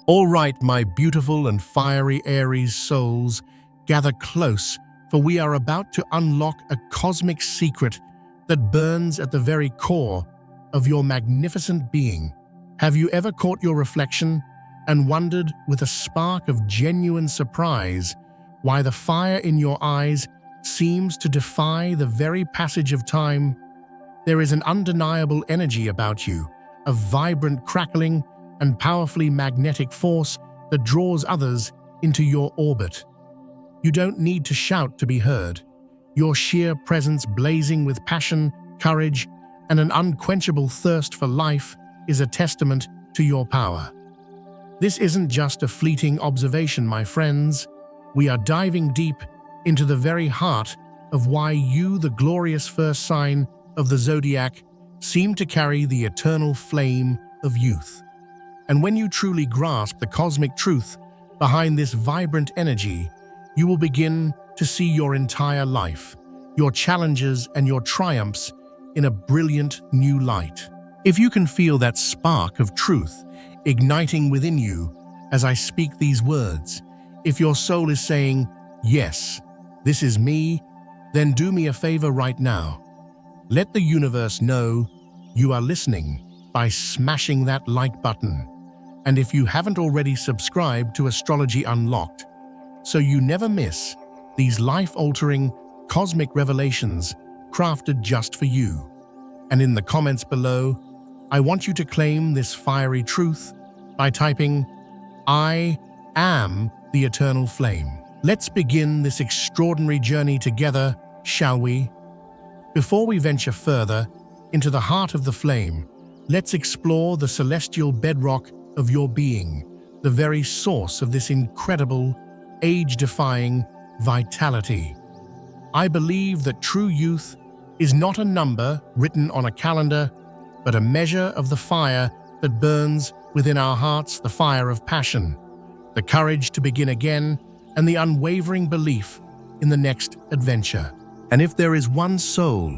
All right, my beautiful and fiery Aries souls, gather close, for we are about to unlock a cosmic secret that burns at the very core of your magnificent being. Have you ever caught your reflection and wondered with a spark of genuine surprise why the fire in your eyes seems to defy the very passage of time? There is an undeniable energy about you, a vibrant crackling and powerfully magnetic force that draws others into your orbit. You don't need to shout to be heard. Your sheer presence, blazing with passion, courage, and an unquenchable thirst for life, is a testament to your power. This isn't just a fleeting observation, my friends. We are diving deep into the very heart of why you, the glorious first sign of the zodiac, seem to carry the eternal flame of youth. And when you truly grasp the cosmic truth behind this vibrant energy, you will begin to see your entire life, your challenges and your triumphs in a brilliant new light. If you can feel that spark of truth igniting within you as I speak these words, if your soul is saying, "Yes, this is me," then do me a favor right now. Let the universe know you are listening by smashing that like button. And if you haven't already subscribed to Astrology Unlocked, so you never miss these life-altering cosmic revelations crafted just for you. And in the comments below, I want you to claim this fiery truth by typing, "I am the eternal flame." Let's begin this extraordinary journey together, shall we? Before we venture further into the heart of the flame, let's explore the celestial bedrock of your being, the very source of this incredible, age-defying vitality. I believe that true youth is not a number written on a calendar, but a measure of the fire that burns within our hearts, the fire of passion, the courage to begin again, and the unwavering belief in the next adventure. And if there is one soul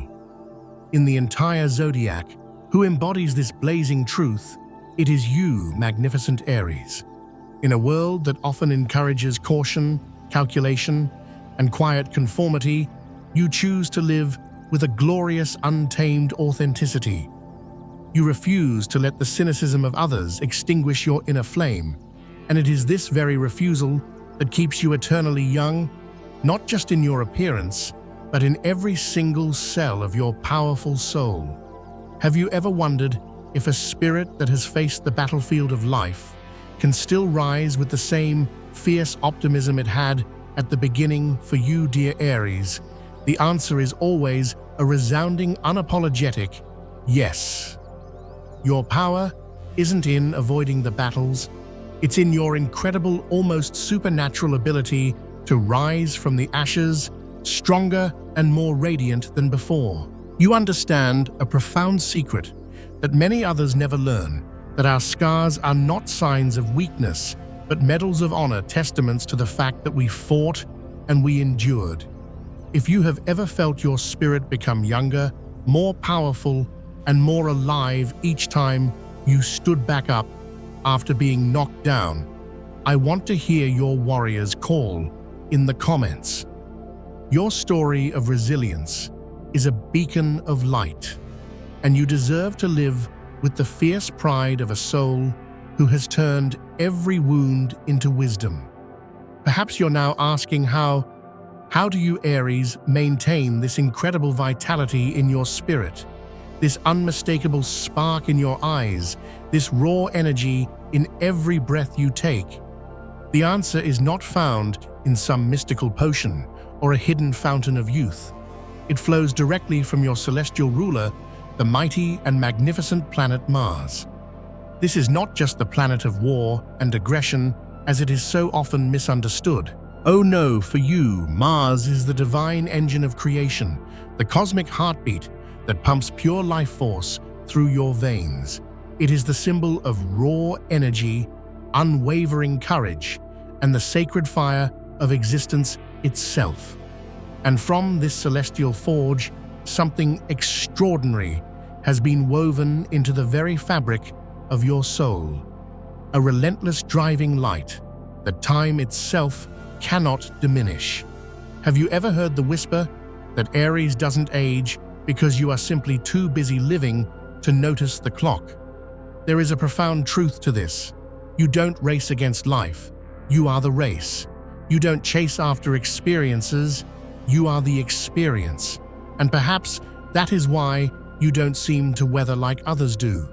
in the entire zodiac who embodies this blazing truth, it is you, magnificent Aries. In a world that often encourages caution, calculation, and quiet conformity, you choose to live with a glorious, untamed authenticity. You refuse to let the cynicism of others extinguish your inner flame, and it is this very refusal that keeps you eternally young, not just in your appearance, but in every single cell of your powerful soul. Have you ever wondered if a spirit that has faced the battlefield of life can still rise with the same fierce optimism it had at the beginning? For you, dear Aries, the answer is always a resounding, unapologetic yes. Your power isn't in avoiding the battles, it's in your incredible, almost supernatural ability to rise from the ashes, stronger and more radiant than before. You understand a profound secret that many others never learn, that our scars are not signs of weakness, but medals of honor, testaments to the fact that we fought and we endured. If you have ever felt your spirit become younger, more powerful, and more alive each time you stood back up after being knocked down, I want to hear your warrior's call in the comments. Your story of resilience is a beacon of light, and you deserve to live with the fierce pride of a soul who has turned every wound into wisdom. Perhaps you're now asking how do you, Aries, maintain this incredible vitality in your spirit, this unmistakable spark in your eyes, this raw energy in every breath you take? The answer is not found in some mystical potion or a hidden fountain of youth. It flows directly from your celestial ruler, the mighty and magnificent planet Mars. This is not just the planet of war and aggression, as it is so often misunderstood. Oh no, for you, Mars is the divine engine of creation, the cosmic heartbeat that pumps pure life force through your veins. It is the symbol of raw energy, unwavering courage, and the sacred fire of existence itself. And from this celestial forge, something extraordinary has been woven into the very fabric of your soul. a relentless driving light that time itself cannot diminish. Have you ever heard the whisper that Aries doesn't age because you are simply too busy living to notice the clock? There is a profound truth to this. You don't race against life. You are the race. You don't chase after experiences. You are the experience. And perhaps that is why you don't seem to weather like others do.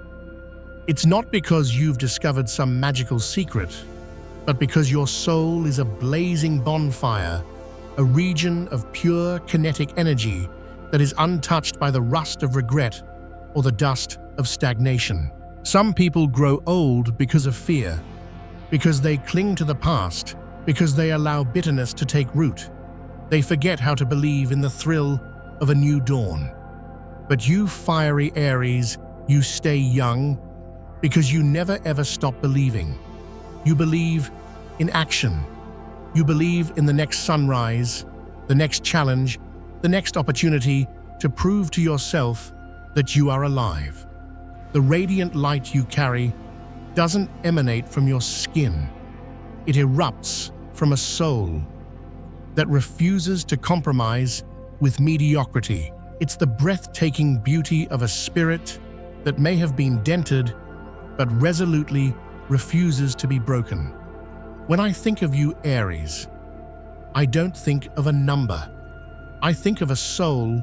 It's not because you've discovered some magical secret, but because your soul is a blazing bonfire, a region of pure kinetic energy that is untouched by the rust of regret or the dust of stagnation. Some people grow old because of fear, because they cling to the past, because they allow bitterness to take root. They forget how to believe in the thrill of a new dawn. But you fiery Aries, you stay young because you never ever stop believing. You believe in action. You believe in the next sunrise, the next challenge, the next opportunity to prove to yourself that you are alive. The radiant light you carry doesn't emanate from your skin. It erupts from a soul that refuses to compromise with mediocrity. It's the breathtaking beauty of a spirit that may have been dented, but resolutely refuses to be broken. When I think of you, Aries, I don't think of a number. I think of a soul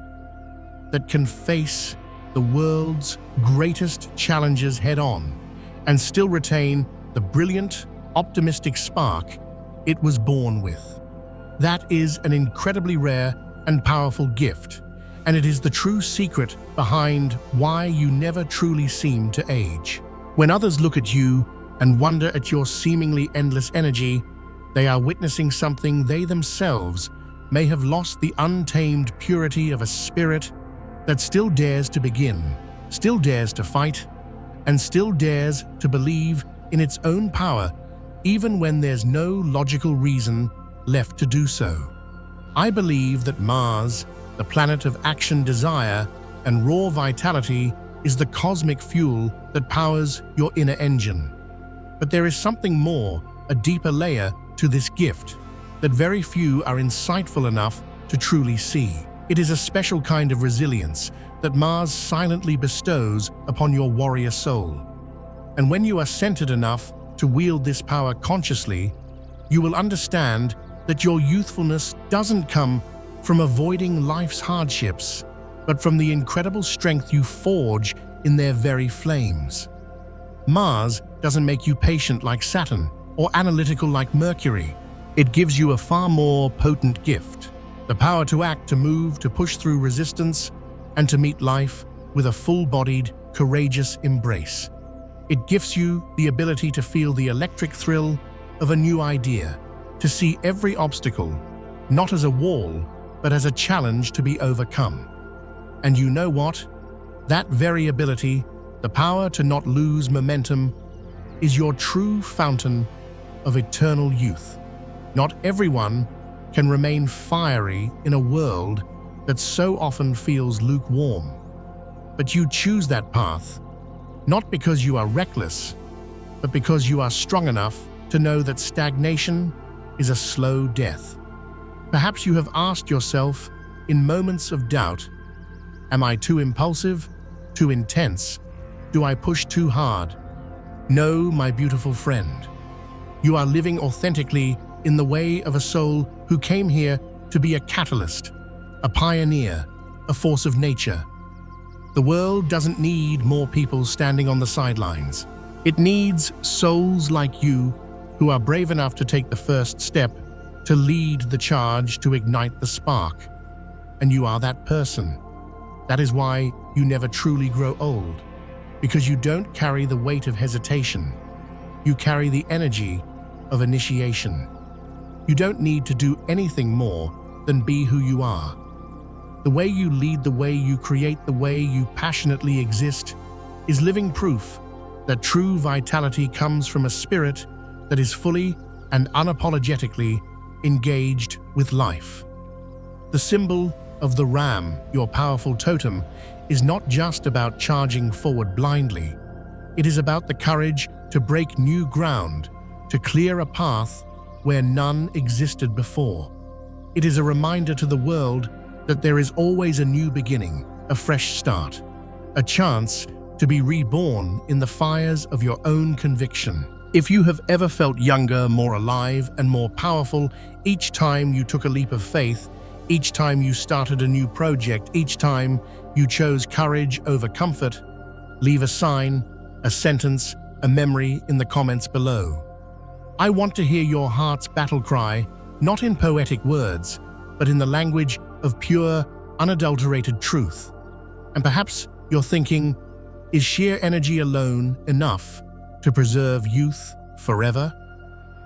that can face the world's greatest challenges head-on and still retain the brilliant, optimistic spark it was born with. That is an incredibly rare and powerful gift, and it is the true secret behind why you never truly seem to age. When others look at you and wonder at your seemingly endless energy, they are witnessing something they themselves may have lost: the untamed purity of a spirit that still dares to begin, still dares to fight, and still dares to believe in its own power, even when there's no logical reason left to do so. I believe that Mars, the planet of action, desire, and raw vitality, is the cosmic fuel that powers your inner engine. But there is something more, a deeper layer to this gift that very few are insightful enough to truly see. It is a special kind of resilience that Mars silently bestows upon your warrior soul. And when you are centered enough to wield this power consciously, you will understand that your youthfulness doesn't come from avoiding life's hardships, but from the incredible strength you forge in their very flames. Mars doesn't make you patient like Saturn or analytical like Mercury. It gives you a far more potent gift: the power to act, to move, to push through resistance, and to meet life with a full-bodied, courageous embrace. It gives you the ability to feel the electric thrill of a new idea, to see every obstacle not as a wall, but as a challenge to be overcome. And you know what? That very ability, the power to not lose momentum, is your true fountain of eternal youth. Not everyone can remain fiery in a world that so often feels lukewarm. But you choose that path, not because you are reckless, but because you are strong enough to know that stagnation is a slow death. Perhaps you have asked yourself in moments of doubt, am I too impulsive, too intense? Do I push too hard? No, my beautiful friend. You are living authentically in the way of a soul who came here to be a catalyst, a pioneer, a force of nature. The world doesn't need more people standing on the sidelines. It needs souls like you who are brave enough to take the first step, to lead the charge, to ignite the spark. And you are that person. That is why you never truly grow old, because you don't carry the weight of hesitation. You carry the energy of initiation. You don't need to do anything more than be who you are. The way you lead, the way you create, the way you passionately exist is living proof that true vitality comes from a spirit that is fully and unapologetically engaged with life. The symbol of the ram, your powerful totem, is not just about charging forward blindly. It is about the courage to break new ground, to clear a path where none existed before. It is a reminder to the world that there is always a new beginning, a fresh start, a chance to be reborn in the fires of your own conviction. If you have ever felt younger, more alive, and more powerful each time you took a leap of faith, each time you started a new project, each time you chose courage over comfort, leave a sign, a sentence, a memory in the comments below. I want to hear your heart's battle cry, not in poetic words, but in the language of pure, unadulterated truth. And perhaps you're thinking, is sheer energy alone enough to preserve youth forever?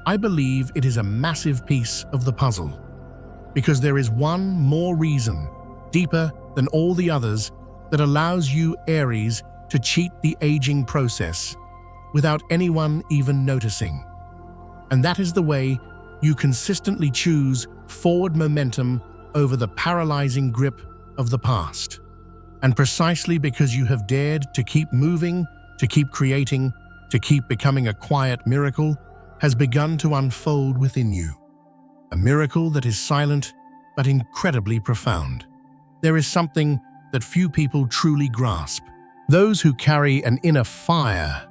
I believe it is a massive piece of the puzzle, because there is one more reason, deeper than all the others, that allows you, Aries, to cheat the aging process without anyone even noticing. And that is the way you consistently choose forward momentum over the paralyzing grip of the past. And precisely because you have dared to keep moving, to keep creating, to keep becoming, a quiet miracle has begun to unfold within you. A miracle that is silent but incredibly profound. There is something that few people truly grasp. Those who carry an inner fire,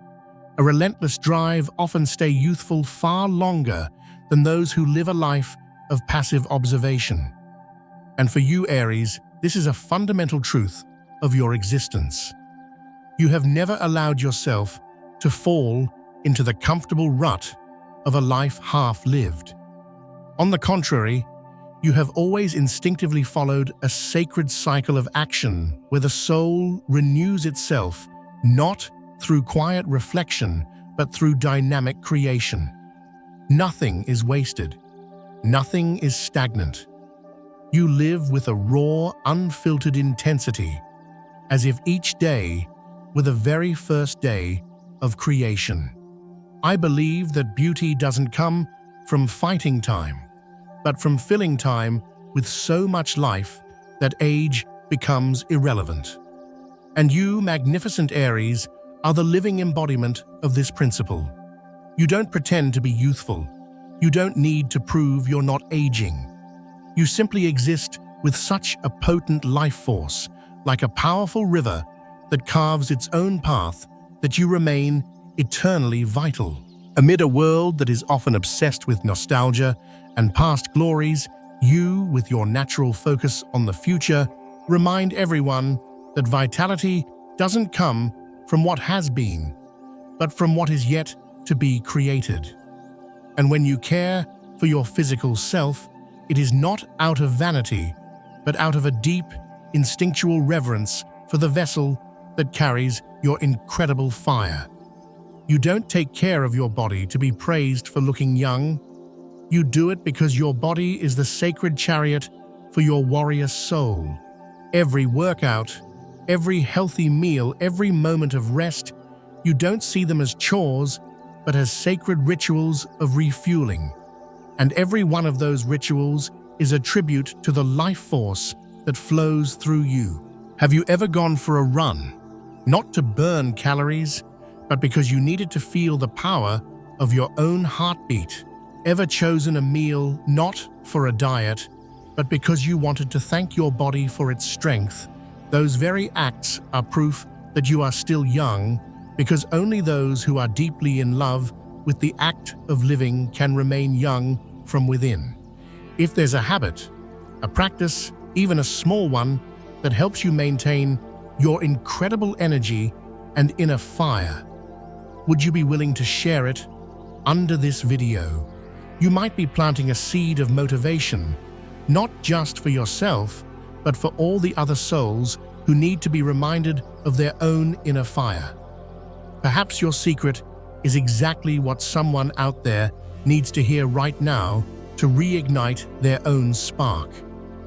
a relentless drive, often stay youthful far longer than those who live a life of passive observation. And for you, Aries, this is a fundamental truth of your existence. You have never allowed yourself to fall into the comfortable rut of a life half-lived. On the contrary, you have always instinctively followed a sacred cycle of action where the soul renews itself, not through quiet reflection, but through dynamic creation. Nothing is wasted. Nothing is stagnant. You live with a raw, unfiltered intensity, as if each day were the very first day of creation. I believe that beauty doesn't come from fighting time, but from filling time with so much life that age becomes irrelevant. And you, magnificent Aries, are the living embodiment of this principle. You don't pretend to be youthful. You don't need to prove you're not aging. You simply exist with such a potent life force, like a powerful river that carves its own path, that you remain eternally vital. Amid a world that is often obsessed with nostalgia and past glories, you, with your natural focus on the future, remind everyone that vitality doesn't come from what has been, but from what is yet to be created. And when you care for your physical self, it is not out of vanity, but out of a deep, instinctual reverence for the vessel that carries your incredible fire. You don't take care of your body to be praised for looking young. You do it because your body is the sacred chariot for your warrior soul. Every workout, every healthy meal, every moment of rest, you don't see them as chores, but as sacred rituals of refueling. And every one of those rituals is a tribute to the life force that flows through you. Have you ever gone for a run, not to burn calories, but because you needed to feel the power of your own heartbeat? Ever chosen a meal not for a diet, but because you wanted to thank your body for its strength? Those very acts are proof that you are still young, because only those who are deeply in love with the act of living can remain young from within. If there's a habit, a practice, even a small one, that helps you maintain your incredible energy and inner fire, would you be willing to share it under this video? You might be planting a seed of motivation, not just for yourself, but for all the other souls who need to be reminded of their own inner fire. Perhaps your secret is exactly what someone out there needs to hear right now to reignite their own spark.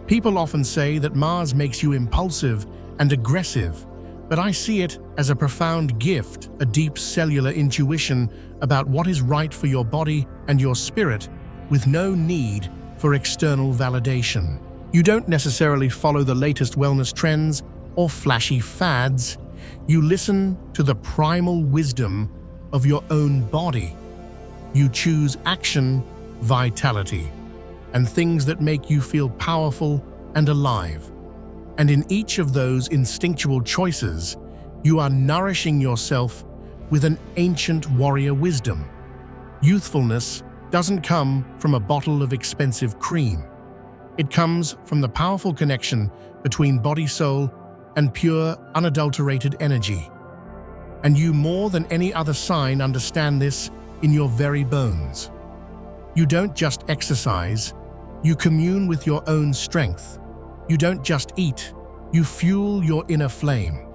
People often say that Mars makes you impulsive and aggressive, but I see it as a profound gift, a deep cellular intuition about what is right for your body and your spirit, with no need for external validation. You don't necessarily follow the latest wellness trends or flashy fads. You listen to the primal wisdom of your own body. You choose action, vitality, and things that make you feel powerful and alive. And in each of those instinctual choices, you are nourishing yourself with an ancient warrior wisdom. Youthfulness doesn't come from a bottle of expensive cream. It comes from the powerful connection between body-soul and pure, unadulterated energy. And you more than any other sign understand this in your very bones. You don't just exercise, you commune with your own strength. You don't just eat, you fuel your inner flame.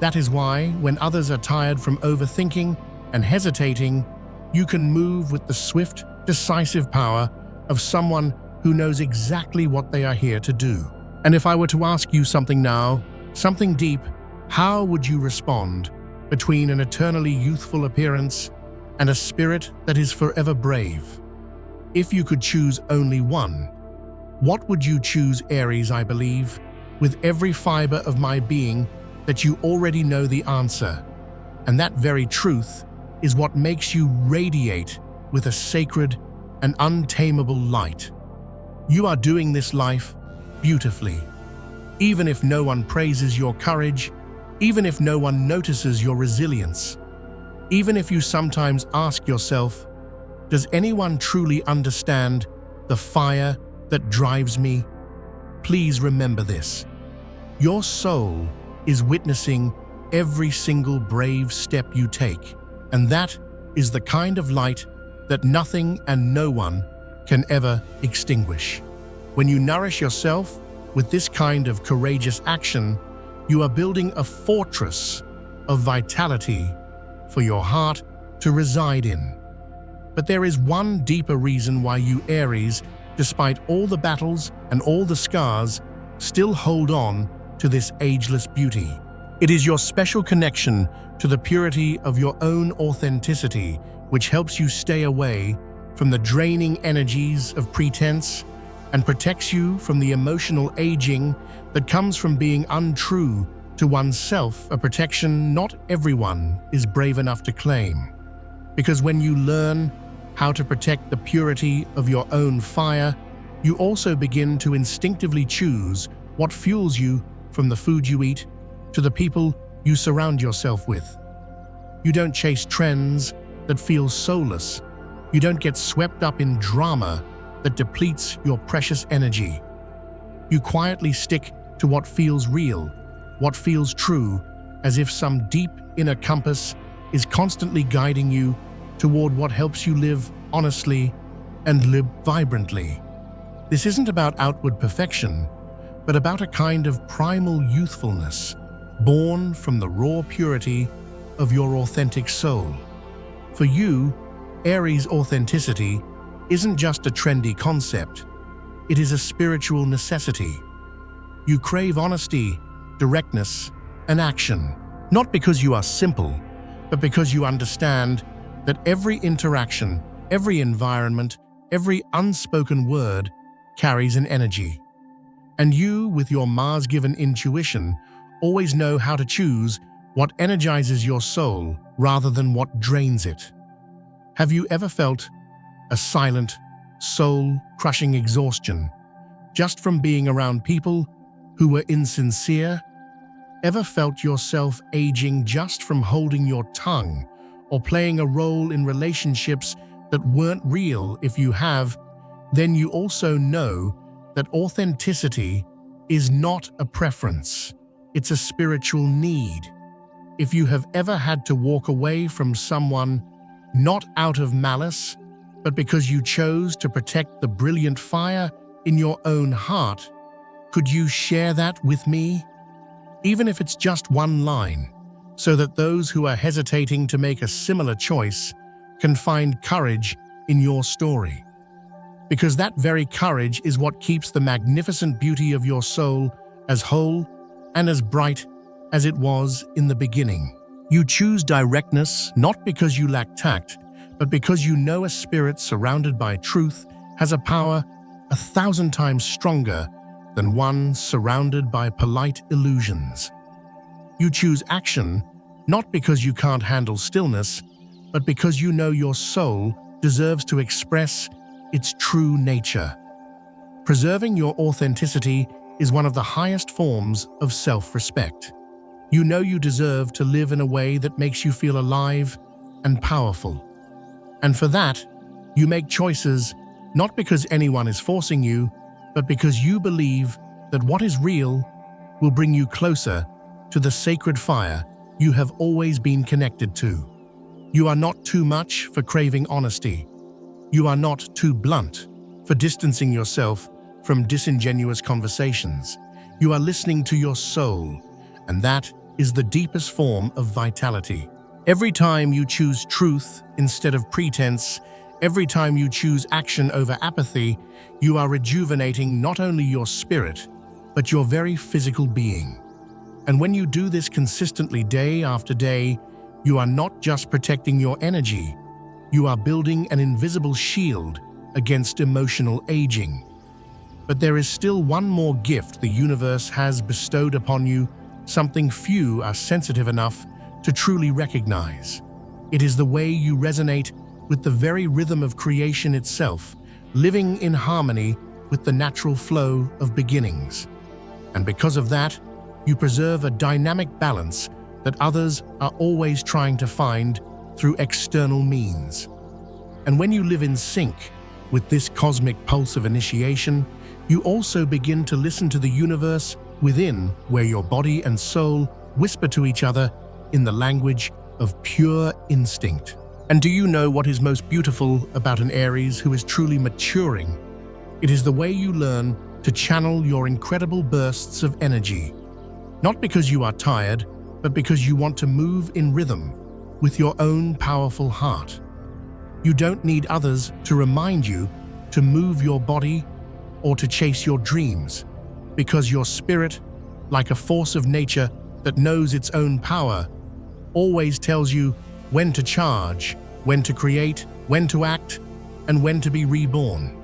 That is why, when others are tired from overthinking and hesitating, you can move with the swift, decisive power of someone who knows exactly what they are here to do. And if I were to ask you something now, something deep, how would you respond between an eternally youthful appearance and a spirit that is forever brave? If you could choose only one, what would you choose, Aries? I believe, with every fiber of my being, that you already know the answer. And that very truth is what makes you radiate with a sacred and untamable light. You are doing this life beautifully. Even if no one praises your courage, even if no one notices your resilience, even if you sometimes ask yourself, does anyone truly understand the fire that drives me? Please remember this. Your soul is witnessing every single brave step you take, and that is the kind of light that nothing and no one can ever extinguish. When you nourish yourself with this kind of courageous action, you are building a fortress of vitality for your heart to reside in. But there is one deeper reason why you, Aries, despite all the battles and all the scars, still hold on to this ageless beauty. It is your special connection to the purity of your own authenticity which helps you stay away from the draining energies of pretense and protects you from the emotional aging that comes from being untrue to oneself, a protection not everyone is brave enough to claim. Because when you learn how to protect the purity of your own fire, you also begin to instinctively choose what fuels you, from the food you eat to the people you surround yourself with. You don't chase trends that feel soulless. You don't get swept up in drama that depletes your precious energy. You quietly stick to what feels real, what feels true, as if some deep inner compass is constantly guiding you toward what helps you live honestly and live vibrantly. This isn't about outward perfection, but about a kind of primal youthfulness born from the raw purity of your authentic soul. For you, Aries, authenticity isn't just a trendy concept, it is a spiritual necessity. You crave honesty, directness, and action, not because you are simple, but because you understand that every interaction, every environment, every unspoken word carries an energy. And you, with your Mars-given intuition, always know how to choose what energizes your soul rather than what drains it. Have you ever felt a silent, soul-crushing exhaustion just from being around people who were insincere? Ever felt yourself aging just from holding your tongue or playing a role in relationships that weren't real? If you have, then you also know that authenticity is not a preference, it's a spiritual need. If you have ever had to walk away from someone, not out of malice, but because you chose to protect the brilliant fire in your own heart, could you share that with me? Even if it's just one line, so that those who are hesitating to make a similar choice can find courage in your story. Because that very courage is what keeps the magnificent beauty of your soul as whole and as bright as it was in the beginning. You choose directness not because you lack tact, but because you know a spirit surrounded by truth has a power 1,000 times stronger than one surrounded by polite illusions. You choose action not because you can't handle stillness, but because you know your soul deserves to express its true nature. Preserving your authenticity is one of the highest forms of self-respect. You know you deserve to live in a way that makes you feel alive and powerful. And for that, you make choices not because anyone is forcing you, but because you believe that what is real will bring you closer to the sacred fire you have always been connected to. You are not too much for craving honesty. You are not too blunt for distancing yourself from disingenuous conversations. You are listening to your soul, and that is the deepest form of vitality. Every time you choose truth instead of pretense, every time you choose action over apathy, you are rejuvenating not only your spirit, but your very physical being. And when you do this consistently day after day, you are not just protecting your energy, you are building an invisible shield against emotional aging. But there is still one more gift the universe has bestowed upon you, something few are sensitive enough to truly recognize. It is the way you resonate with the very rhythm of creation itself, living in harmony with the natural flow of beginnings. And because of that, you preserve a dynamic balance that others are always trying to find through external means. And when you live in sync with this cosmic pulse of initiation, you also begin to listen to the universe within, where your body and soul whisper to each other in the language of pure instinct. And do you know what is most beautiful about an Aries who is truly maturing? It is the way you learn to channel your incredible bursts of energy. Not because you are tired, but because you want to move in rhythm with your own powerful heart. You don't need others to remind you to move your body or to chase your dreams, because your spirit, like a force of nature that knows its own power, always tells you when to charge, when to create, when to act, and when to be reborn.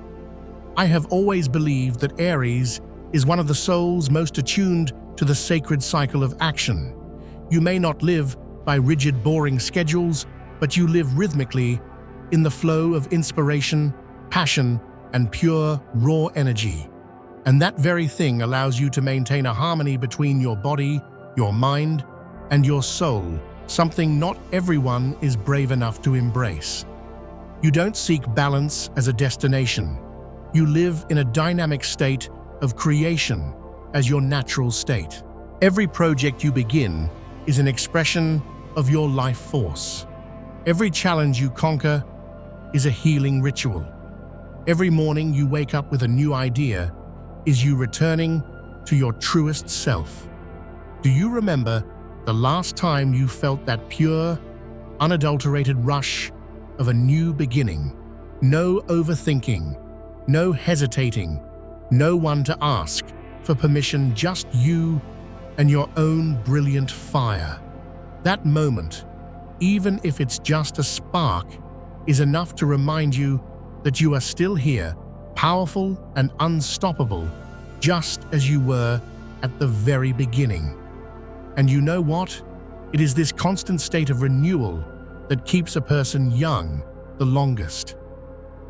I have always believed that Aries is one of the souls most attuned to the sacred cycle of action. You may not live by rigid, boring schedules, but you live rhythmically in the flow of inspiration, passion, and pure, raw energy. And that very thing allows you to maintain a harmony between your body, your mind, and your soul, something not everyone is brave enough to embrace. You don't seek balance as a destination. You live in a dynamic state of creation as your natural state. Every project you begin is an expression of your life force. Every challenge you conquer is a healing ritual. Every morning you wake up with a new idea is you returning to your truest self. Do you remember the last time you felt that pure, unadulterated rush of a new beginning? No overthinking, no hesitating, no one to ask for permission, just you and your own brilliant fire. That moment, even if it's just a spark, is enough to remind you that you are still here, powerful and unstoppable, just as you were at the very beginning. And you know what? It is this constant state of renewal that keeps a person young the longest.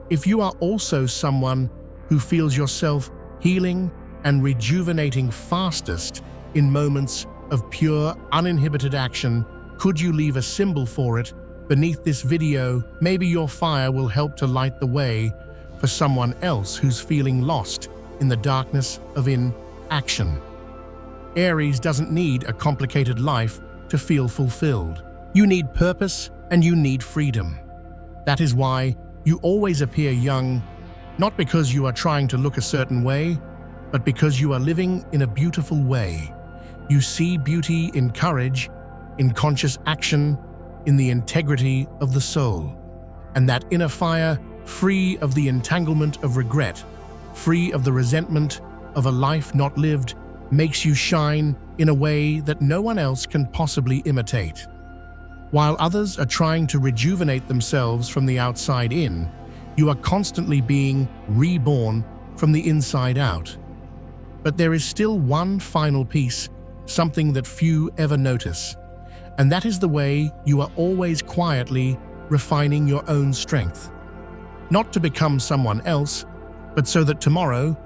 If you are also someone who feels yourself healing and rejuvenating fastest in moments of pure, uninhibited action, could you leave a symbol for it beneath this video? Maybe your fire will help to light the way for someone else who's feeling lost in the darkness of inaction. Aries doesn't need a complicated life to feel fulfilled. You need purpose and you need freedom. That is why you always appear young, not because you are trying to look a certain way, but because you are living in a beautiful way. You see beauty in courage, in conscious action, in the integrity of the soul. And that inner fire, free of the entanglement of regret, free of the resentment of a life not lived, makes you shine in a way that no one else can possibly imitate. While others are trying to rejuvenate themselves from the outside in, you are constantly being reborn from the inside out. But there is still one final piece, something that few ever notice, and that is the way you are always quietly refining your own strength. Not to become someone else, but so that tomorrow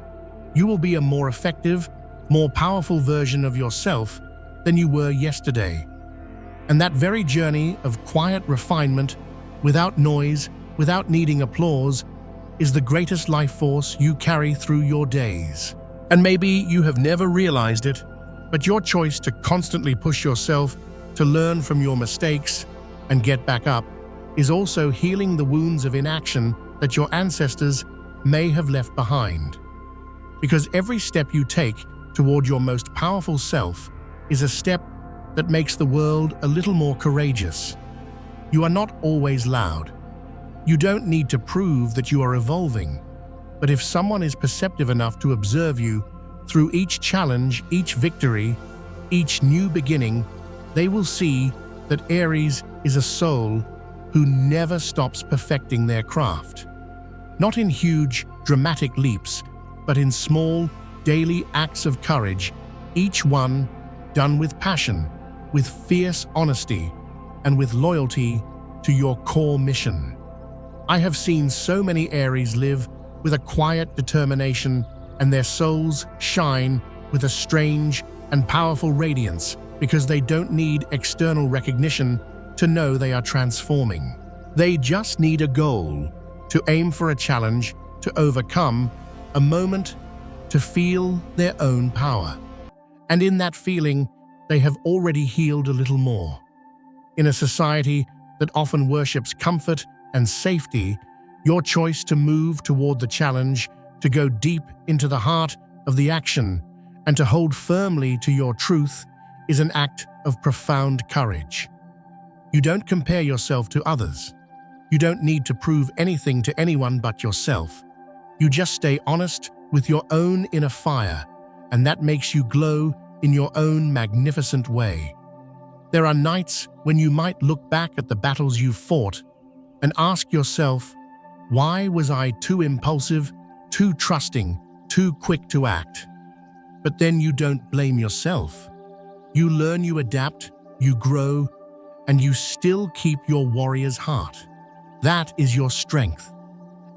you will be a more effective, more powerful version of yourself than you were yesterday. And that very journey of quiet refinement, without noise, without needing applause, is the greatest life force you carry through your days. And maybe you have never realized it, but your choice to constantly push yourself to learn from your mistakes and get back up is also healing the wounds of inaction that your ancestors may have left behind. Because every step you take toward your most powerful self is a step that makes the world a little more courageous. You are not always loud. You don't need to prove that you are evolving. But if someone is perceptive enough to observe you through each challenge, each victory, each new beginning, they will see that Aries is a soul who never stops perfecting their craft. Not in huge, dramatic leaps, but in small, daily acts of courage, each one done with passion, with fierce honesty, and with loyalty to your core mission. I have seen so many Aries live with a quiet determination, and their souls shine with a strange and powerful radiance because they don't need external recognition to know they are transforming. They just need a goal, to aim for a challenge, to overcome, a moment to feel their own power. And in that feeling, they have already healed a little more. In a society that often worships comfort and safety, your choice to move toward the challenge, to go deep into the heart of the action, and to hold firmly to your truth is an act of profound courage. You don't compare yourself to others. You don't need to prove anything to anyone but yourself. You just stay honest with your own inner fire, and that makes you glow in your own magnificent way. There are nights when you might look back at the battles you've fought and ask yourself, why was I too impulsive, too trusting, too quick to act? But then you don't blame yourself. You learn, you adapt, you grow, and you still keep your warrior's heart. That is your strength.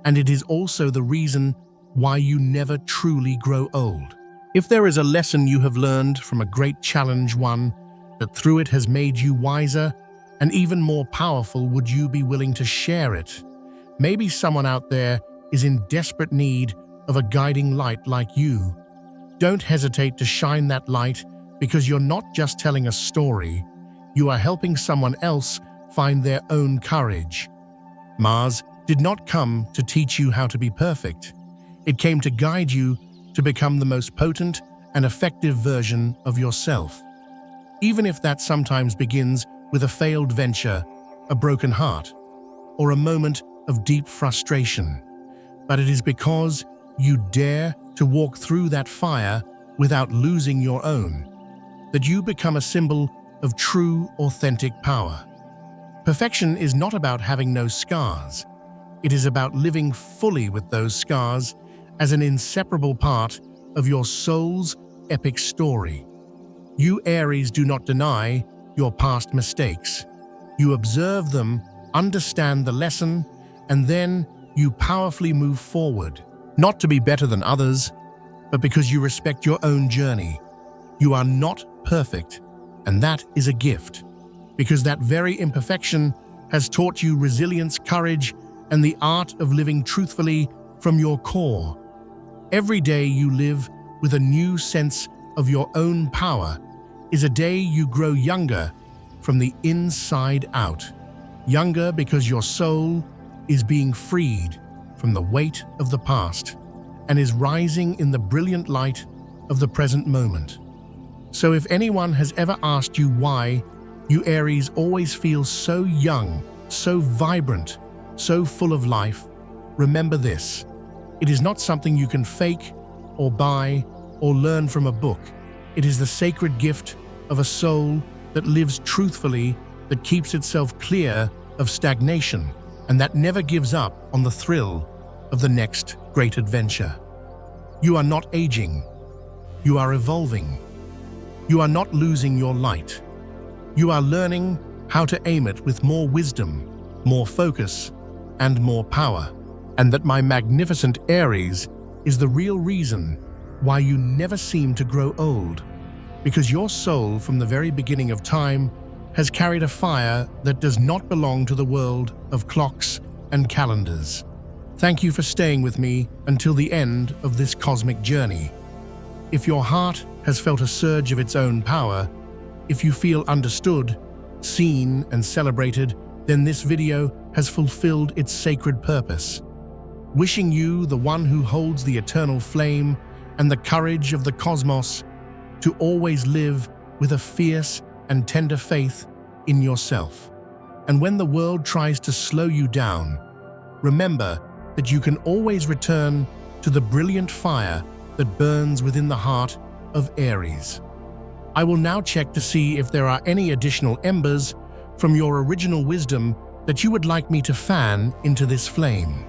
And it is also the reason why you never truly grow old. If there is a lesson you have learned from a great challenge, one that through it has made you wiser and even more powerful, would you be willing to share it? Maybe someone out there is in desperate need of a guiding light like you. Don't hesitate to shine that light, because you're not just telling a story, you are helping someone else find their own courage. Mars did not come to teach you how to be perfect. It came to guide you to become the most potent and effective version of yourself. Even if that sometimes begins with a failed venture, a broken heart, or a moment of deep frustration. But it is because you dare to walk through that fire without losing your own that you become a symbol of true, authentic power. Perfection is not about having no scars. It is about living fully with those scars as an inseparable part of your soul's epic story. You Aries do not deny your past mistakes. You observe them, understand the lesson, and then you powerfully move forward, not to be better than others, but because you respect your own journey. You are not perfect, and that is a gift, because that very imperfection has taught you resilience, courage, and the art of living truthfully from your core. Every day you live with a new sense of your own power is a day you grow younger from the inside out. Younger because your soul is being freed from the weight of the past and is rising in the brilliant light of the present moment. So if anyone has ever asked you why you Aries always feel so young, so vibrant, so full of life, remember this: it is not something you can fake or buy or learn from a book. It is the sacred gift of a soul that lives truthfully, that keeps itself clear of stagnation, and that never gives up on the thrill of the next great adventure. You are not aging. You are evolving. You are not losing your light. You are learning how to aim it with more wisdom, more focus, and more power. And that my magnificent Aries is the real reason why you never seem to grow old. Because your soul from the very beginning of time has carried a fire that does not belong to the world of clocks and calendars. Thank you for staying with me until the end of this cosmic journey. If your heart has felt a surge of its own power, if you feel understood, seen, and celebrated, then this video has fulfilled its sacred purpose. Wishing you, the one who holds the eternal flame and the courage of the cosmos, to always live with a fierce and tender faith in yourself. And when the world tries to slow you down, remember that you can always return to the brilliant fire that burns within the heart of Aries. I will now check to see if there are any additional embers from your original wisdom that you would like me to fan into this flame.